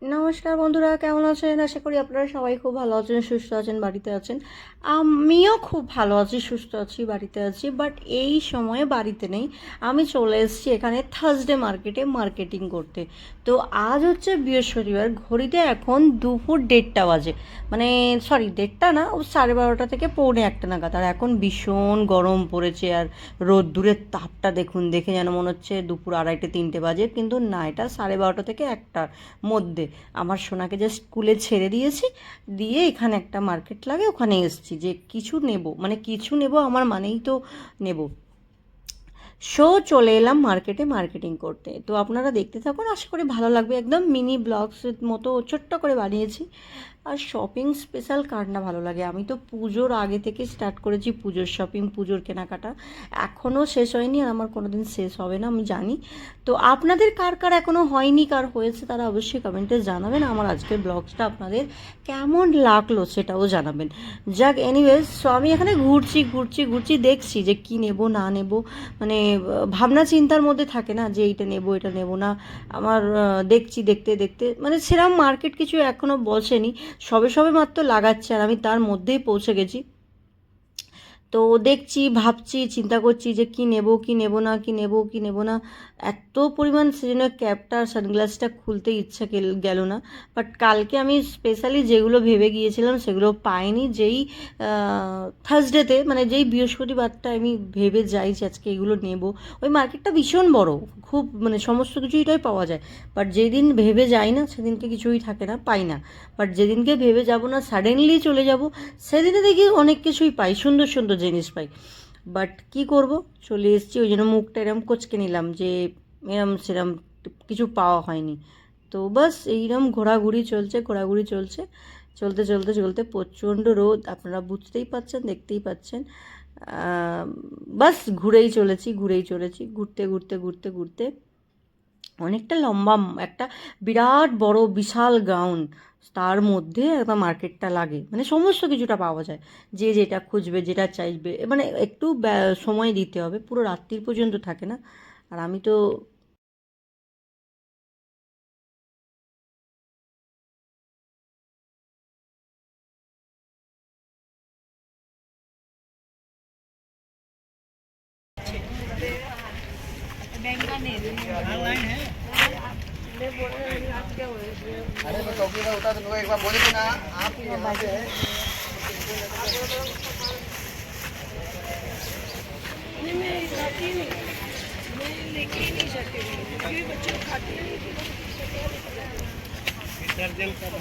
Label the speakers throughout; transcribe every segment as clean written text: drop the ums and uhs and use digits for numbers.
Speaker 1: নমস্কার বন্ধুরা, কেমন আছেন? আশা করি আপনারা সবাই খুব ভালো আছেন, সুস্থ আছেন, বাড়িতে আছেন। আমিও খুব ভালো আছি, সুস্থ আছি, বাড়িতে আছি। বাট এই সময়ে বাড়িতে নেই। আমি চলে এসেছি এখানে থার্সডে মার্কেটে মার্কেটিং করতে। তো আজ হচ্ছে বৃহস্পতিবার, ঘড়িতে এখন দুপুর 1:30 বাজে। মানে সরি, 1:30 না, ও 12:30 থেকে 1:45 নাগাদ। আর এখন ভীষণ গরম পড়েছে, আর রোদ্দুরের তাপটা দেখুন, দেখে যেন মনে হচ্ছে দুপুর 2:30-3টে বাজে, কিন্তু না, এটা 12:30 থেকে 1টার মধ্যে। আমার সোনাকে জাস্ট স্কুলে ছেড়ে দিয়েছি, দিয়ে এখানে একটা মার্কেট লাগে, ওখানে এসেছি যে কিছু নেব, মানে কিছু নেব আমার মানেই তো নেব। চলে এলাম মার্কেটে মার্কেটিং করতে। তো আপনারা দেখতে থাকুন, আশা করি ভালো লাগবে। একদম মিনি ব্লগসের মতো ছোট্ট করে বানিয়েছি। আর শপিং স্পেশাল কার না ভালো লাগে? আমি তো পুজোর আগে থেকে স্টার্ট করেছি পুজোর শপিং, পুজোর কেনাকাটা। এখনও শেষ হয়নি, আর আমার কোনো দিন শেষ হবে না, আমি জানি। তো আপনাদের কার কার এখনও হয়নি, কার হয়েছে, তারা অবশ্যই কমেন্টে জানাবেন। আমার আজকের ব্লগসটা আপনাদের কেমন লাগলো সেটাও জানাবেন। যাক, এনিওয়েজ, সো আমি এখানে ঘুরছি ঘুরছি ঘুরছি, দেখছি যে কি নেব না নেব। মানে ভাবনা চিন্তার মধ্যে থাকে না যে এইটা নেব এটা নেব না। আমার দেখছি, দেখতে দেখতে মানে সেরকম মার্কেট কিছু এখনও বসেনি, সবে সবে মাত্র লাগাচ্ছে, আর আমি তার মধ্যেই পৌঁছে গেছি। তো দেখছি, ভাবছি, চিন্তা করছি যে কি নেব কি নেব না, কি নেব কি নেব না। এত পরিমাণ সেজন্য ক্যাপটা আর সানগ্লাসটা খুলতে ইচ্ছা গেল না। বাট কালকে আমি স্পেশালি যেগুলো ভেবে গিয়েছিলাম সেগুলো পাইনি। যেই থার্সডেতে, মানে যেই বৃহস্পতিবারটা আমি ভেবে যাই যে আজকে এগুলো নেব, ওই মার্কেটটা ভীষণ বড়, খুব মানে সমস্ত কিছুইটাই পাওয়া যায়। বাট যেদিন ভেবে যাই না সেদিনকে কিছুই থাকে না, পাই না। বাট যেদিনকে ভেবে যাব না, সাডেনলি চলে যাব, সেদিনে দেখি অনেক কিছুই পাই, সুন্দর সুন্দর জিনিস পাই। বাট কি করব, চলে এসেছি, ওই জন্য মুখটা এরম কোচকে নিলাম যে এরম সেরম কিছু পাওয়া হয়নি। তো বাস এইরকম ঘোরাঘুরি চলছে, ঘোরাঘুরি চলছে, চলতে চলতে চলতে প্রচণ্ড রোদ, আপনারা বুঝতেই পাচ্ছেন, দেখতেই পাচ্ছেন। বাস ঘুরেই চলেছি ঘুরেই চলেছি, ঘুরতে ঘুরতে ঘুরতে ঘুরতে অনেকটা লম্বা একটা বিরাট বড় বিশাল গ্রাউন্ড, তার মধ্যে একটা মার্কেটটা লাগে, মানে সমস্ত কিছুটা পাওয়া যায়। যে যেটা খুঁজবে, যেটা চাইবে, মানে একটু সময় দিতে হবে, পুরো রাত্রির পর্যন্ত থাকে না। আর আমি তো
Speaker 2: अरे मैं चौकीदार होता तो एक बार बोले थे ना आप ही यहाँ पे है।
Speaker 3: नहीं, मैं खाती नहीं, मैं लेके ही नहीं जाती हूँ क्योंकि बच्चे खाते ही नहीं।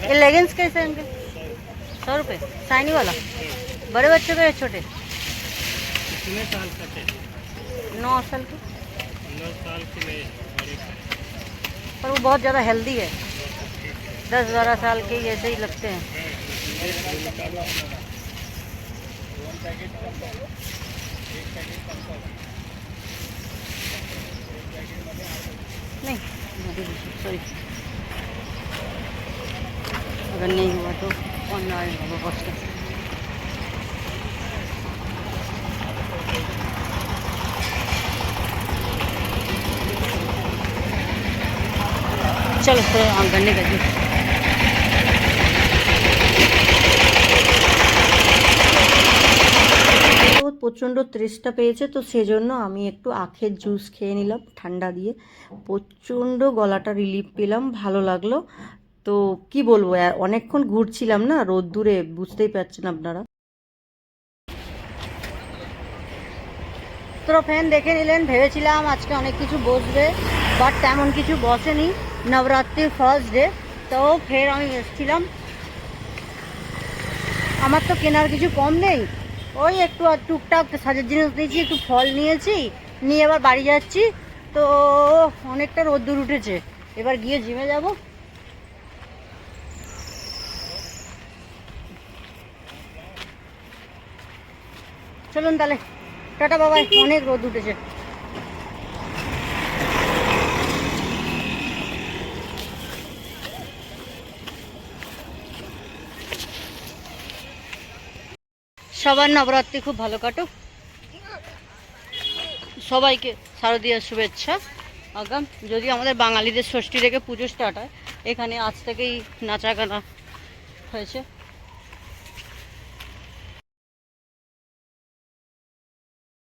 Speaker 1: ये लेगिंग्स कैसे हैं इनके? 100 रुपये शाइनी वाला, बड़े बच्चों के या छोटे?
Speaker 4: कितने साल का है?
Speaker 1: 9 साल के।
Speaker 4: 9 साल की नहीं, बड़ी का।
Speaker 1: पर वो बहुत ज़्यादा हेल्दी है, 10-12 साल के ऐसे ही लगते हैं। नहीं, सॉरी, अगर नहीं हुआ तो ऑनलाइन होगा कॉस्ट। चलो तो गन्ने का जूस। প্রচণ্ড তেষ্টা পেয়েছে, তো সেজন্য আমি একটু আখের জুস খেয়ে নিলাম ঠান্ডা দিয়ে। প্রচণ্ড গলাটা রিলিফ পেলাম, ভালো লাগলো। তো কি বলবো, অনেকক্ষণ ঘুরছিলাম না রোদ্দুরে, বুঝতেই পারছেন আপনারা। তো ফ্যান দেখে নিলেন, ভেবেছিলাম আজকে অনেক কিছু বসবে, বাট তেমন কিছু বসেনি। নবরাত্রির ফার্স্ট ডে, তো ফের আমি এসেছিলাম। আমার তো কেনার কিছু কম নেই, ওই একটু আর টুকটাক সাজের জিনিস নিয়েছি, একটু ফল নিয়েছি, নিয়ে এবার বাড়ি যাচ্ছি। তো অনেকটা রোদ্দুর উঠেছে, এবার গিয়ে জিমে যাব। চলুন তাহলে, টাটা বাবাই, অনেক রোদ উঠেছে। সবার নবরাত্রি খুব ভালো কাটুক, সবাইকে শারদীয়ার শুভেচ্ছা। আগাম যদি আমাদের বাঙালিদের ষষ্ঠী থেকে পুজো স্টার্ট হয়, এখানে আজ থেকেই নাচা গানা হয়েছে।